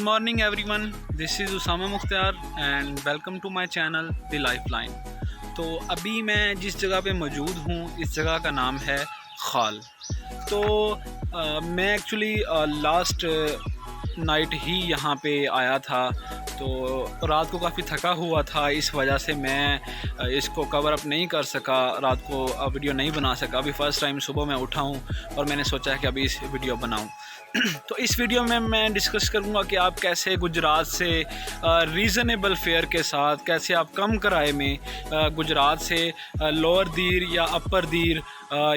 morning everyone, this is Usama Mukhtar and welcome to my channel The Lifeline। तो अभी मैं जिस जगह पे मौजूद हूँ इस जगह का नाम है खाल। तो मैं एक्चुअली लास्ट नाइट ही यहाँ पे आया था, तो रात को काफ़ी थका हुआ था, इस वजह से मैं इसको कवर अप नहीं कर सका, रात को वीडियो नहीं बना सका। अभी फ़र्स्ट टाइम सुबह मैं उठा हूँ और मैंने सोचा कि अभी इस वीडियो बनाऊँ। तो इस वीडियो में मैं डिस्कस करूँगा कि आप कैसे गुजरात से रीज़नेबल फेयर के साथ, कैसे आप कम किराए में गुजरात से लोअर दीर या अपर दीर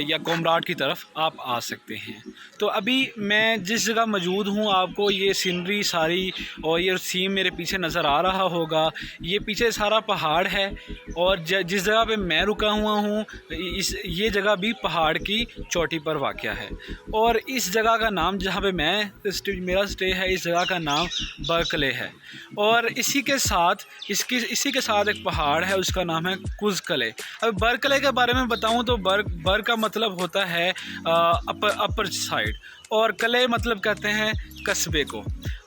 या कोमराट की तरफ आप आ सकते हैं। तो अभी मैं जिस जगह मौजूद हूँ, आपको ये सीनरी सारी और ये सीन मेरे पीछे नज़र आ रहा होगा। ये पीछे सारा पहाड़ है और जिस जगह पे मैं रुका हुआ हूँ ये जगह भी पहाड़ की चोटी पर वाक़या है। और इस जगह का नाम, जहाँ पे मेरा स्टे है, इस जगह का नाम बर्कले है। और इसी के साथ एक पहाड़ है, उसका नाम है कुज़कले। अब बर्कले के बारे में बताऊं तो बर का मतलब होता है अपर साइड, और कले मतलब कहते हैं कस्बे को।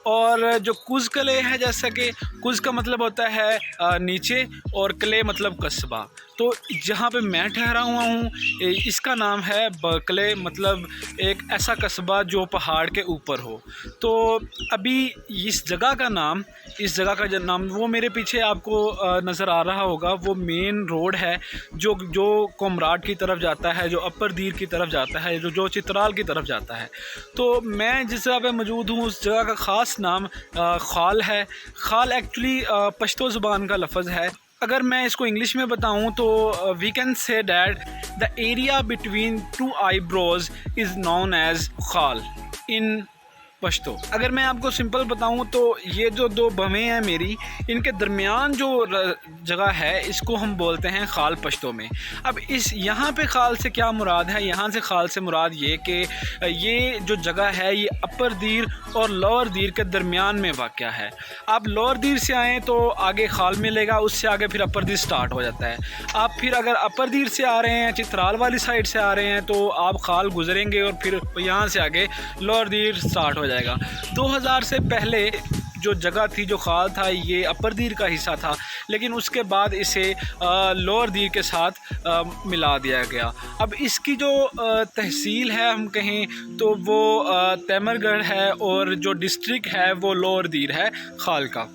और जो कुज़कले है, जैसा कि कुज़ का मतलब होता है नीचे और कले मतलब कस्बा, तो जहाँ पे मैं ठहरा हुआ हूँ इसका नाम है बर्कले, मतलब एक ऐसा कस्बा जो पहाड़ के ऊपर हो। तो अभी इस जगह का नाम वो मेरे पीछे आपको नज़र आ रहा होगा, वो मेन रोड है जो कोमराट की तरफ जाता है, जो अपर दीर की तरफ जाता है, जो चित्राल की तरफ जाता है। तो मैं जिस जगह पे मौजूद हूँ उस जगह का ख़ास नाम खाल है। खाल एक्चुअली पश्तो ज़ुबान का लफ्ज़ है। अगर मैं इसको इंग्लिश में बताऊं तो we can say that the area between two eyebrows is known as खाल इन पश्तो। अगर मैं आपको सिंपल बताऊं तो ये जो दो भवें हैं मेरी, इनके दरमियान जो जगह है इसको हम बोलते हैं खाल पश्तो में। अब यहाँ पे खाल से क्या मुराद है? यहाँ से खाल से मुराद ये कि ये जो जगह है ये अपर दीर और लोअर दीर के दरमियान में वाक़या है। आप लोअर दीर से आएँ तो आगे खाल मिलेगा, उससे आगे फिर अपर दीर स्टार्ट हो जाता है। आप फिर अगर अपर दीर से आ रहे हैं, चित्राल वाली साइड से आ रहे हैं, तो आप खाल गुजरेंगे और फिर यहाँ से आगे लोअर दीर स्टार्ट हो जाएगा। 2000 से पहले जो जगह थी, जो खाल था, ये अपर दीर का हिस्सा था, लेकिन उसके बाद इसे लोअर दीर के साथ मिला दिया गया। अब इसकी जो तहसील है हम कहें तो वो तैमरगढ़ है, और जो डिस्ट्रिक्ट है वो लोअर दीर है खाल का।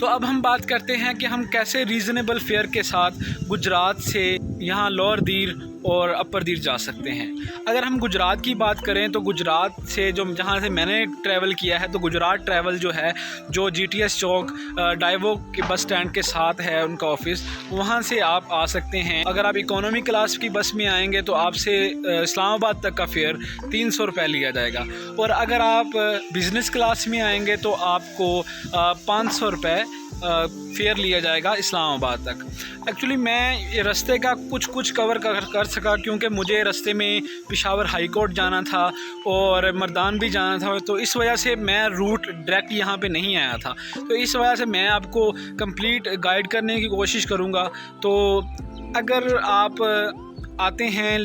तो अब हम बात करते हैं कि हम कैसे रीज़नेबल फेयर के साथ गुजरात से यहाँ लोअर दीर और अपर दीर जा सकते हैं। अगर हम गुजरात की बात करें तो गुजरात से जहाँ से मैंने ट्रैवल किया है, तो गुजरात ट्रैवल जो है, जो GTS चौक डाइवो के बस स्टैंड के साथ है उनका ऑफिस, वहाँ से आप आ सकते हैं। अगर आप इकोनॉमी क्लास की बस में आएंगे तो आपसे इस्लामाबाद तक का फेयर 300 रुपये लिया जाएगा, और अगर आप बिज़नेस क्लास में आएंगे तो आपको 500 रुपये फेयर लिया जाएगा इस्लामाबाद तक। एक्चुअली मैं रास्ते का कुछ कवर कर सका, क्योंकि मुझे रास्ते में पेशावर हाई कोर्ट जाना था और मर्दान भी जाना था, तो इस वजह से मैं रूट डायरेक्ट यहाँ पे नहीं आया था। तो इस वजह से मैं आपको कंप्लीट गाइड करने की कोशिश करूँगा। तो अगर आप आते हैं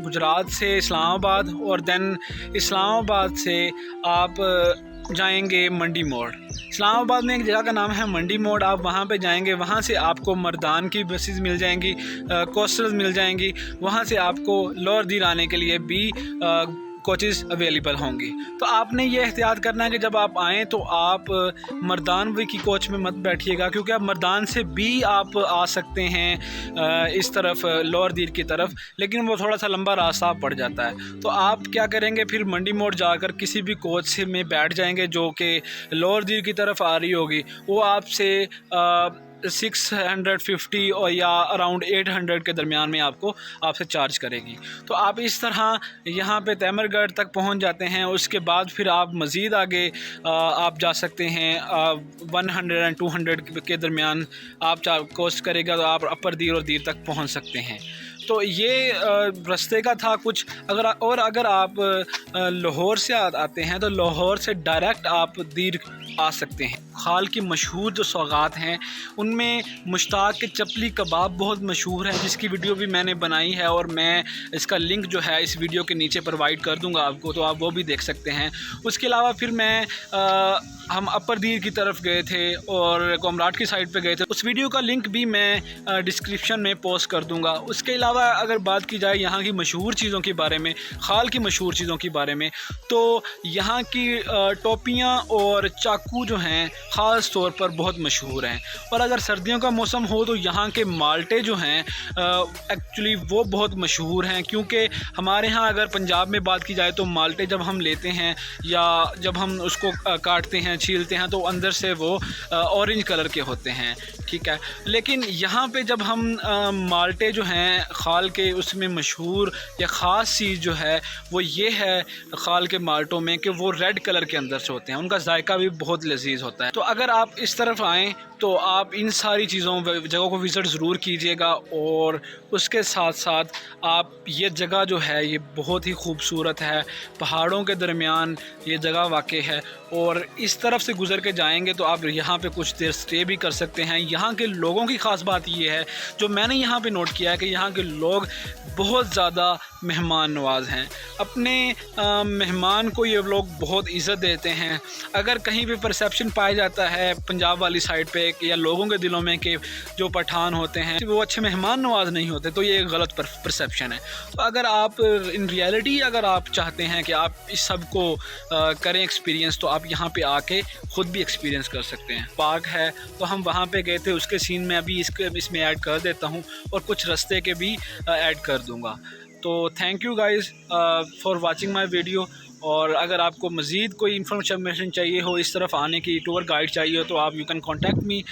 गुजरात से इस्लामाबाद और देन इस्लामाबाद से आप जाएंगे मंडी मोड़। इस्लामाबाद में एक जगह का नाम है मंडी मोड़, आप वहाँ पे जाएंगे, वहाँ से आपको मर्दान की बसेस मिल जाएंगी, कोस्टल्स मिल जाएंगी, वहाँ से आपको लोअर दीर आने के लिए भी कोचेज़ अवेलेबल होंगी। तो आपने ये एहतियात करना है कि जब आप आएँ तो आप मर्दान की कोच में मत बैठिएगा, क्योंकि आप मर्दान से भी आप आ सकते हैं इस तरफ लोअर दीर की तरफ, लेकिन वो थोड़ा सा लंबा रास्ता पड़ जाता है। तो आप क्या करेंगे, फिर मंडी मोड़ जाकर किसी भी कोच से में बैठ जाएंगे जो कि लोअर दीर की तरफ आ रही होगी। वो आपसे 650 और या अराउंड 800 के दरमियान में आपसे चार्ज करेगी। तो आप इस तरह यहाँ पे तैमरगढ़ तक पहुँच जाते हैं। उसके बाद फिर आप मज़ीद आगे आप जा सकते हैं 100 और 200 के दरमियान आप कोस्ट करेगा तो आप अपर दीर और दीर तक पहुँच सकते हैं। तो ये रास्ते का था कुछ। अगर आप लाहौर से आते हैं तो लाहौर से डायरेक्ट आप दीर आ सकते हैं। खाल की मशहूर जो सौगात हैं उनमें मुश्ताक के चपली कबाब बहुत मशहूर है, जिसकी वीडियो भी मैंने बनाई है और मैं इसका लिंक जो है इस वीडियो के नीचे प्रोवाइड कर दूंगा आपको, तो आप वो भी देख सकते हैं। उसके अलावा फिर हम अपर दीर की तरफ गए थे और कोमराट की साइड पे गए थे। उस वीडियो का लिंक भी मैं डिस्क्रिप्शन में पोस्ट कर दूंगा। उसके अलावा अगर बात की जाए यहाँ की मशहूर चीज़ों के बारे में, खाल की मशहूर चीज़ों के बारे में, तो यहाँ की टोपियाँ और चाकू जो हैं ख़ास तौर पर बहुत मशहूर हैं। और अगर सर्दियों का मौसम हो तो यहाँ के माल्टे जो हैं एक्चुअली वो बहुत मशहूर हैं, क्योंकि हमारे यहाँ अगर पंजाब में बात की जाए तो माल्टे जब हम लेते हैं या जब हम उसको काटते हैं, छीलते हैं, तो अंदर से वो ऑरेंज कलर के होते हैं, ठीक है। लेकिन यहाँ पे जब हम माल्टे जो हैं खाल के, उसमें मशहूर या ख़ास चीज़ जो है वो ये है खाल के माल्टों में कि वो रेड कलर के अंदर से होते हैं, उनका जायका भी बहुत लजीज होता है। तो अगर आप इस तरफ आएँ तो आप इन सारी जगहों को विज़िट ज़रूर कीजिएगा। और उसके साथ साथ आप ये जगह जो है ये बहुत ही खूबसूरत है, पहाड़ों के दरमियान ये जगह वाक़ है। और इस तरफ से गुज़र के जाएंगे तो आप यहाँ पे कुछ देर स्टे भी कर सकते हैं। यहाँ के लोगों की ख़ास बात ये है जो मैंने यहाँ पे नोट किया है कि यहाँ के लोग बहुत ज़्यादा मेहमान नवाज़ हैं। अपने मेहमान को ये लोग बहुत इज़्ज़त देते हैं। अगर कहीं भी परसेप्शन पाया जाता है पंजाब वाली साइड पे या लोगों के दिलों में कि जो पठान होते हैं वो अच्छे मेहमान नवाज़ नहीं होते, तो ये गलत परसेप्शन है। तो अगर आप इन रियलिटी अगर आप चाहते हैं कि आप इस सब को करें एक्सपीरियंस, तो आप यहाँ पे आके ख़ुद भी एक्सपीरियंस कर सकते हैं। पार्क है तो हम वहाँ पे गए थे, उसके सीन में अभी इसमें ऐड कर देता हूँ और कुछ रास्ते के भी ऐड कर दूँगा। तो thank you guys for watching my video. और अगर आपको मज़ीद कोई इन्फॉर्मेशन चाहिए हो, इस तरफ आने की टूर गाइड चाहिए हो, तो आप यू कैन कॉन्टैक्ट मी।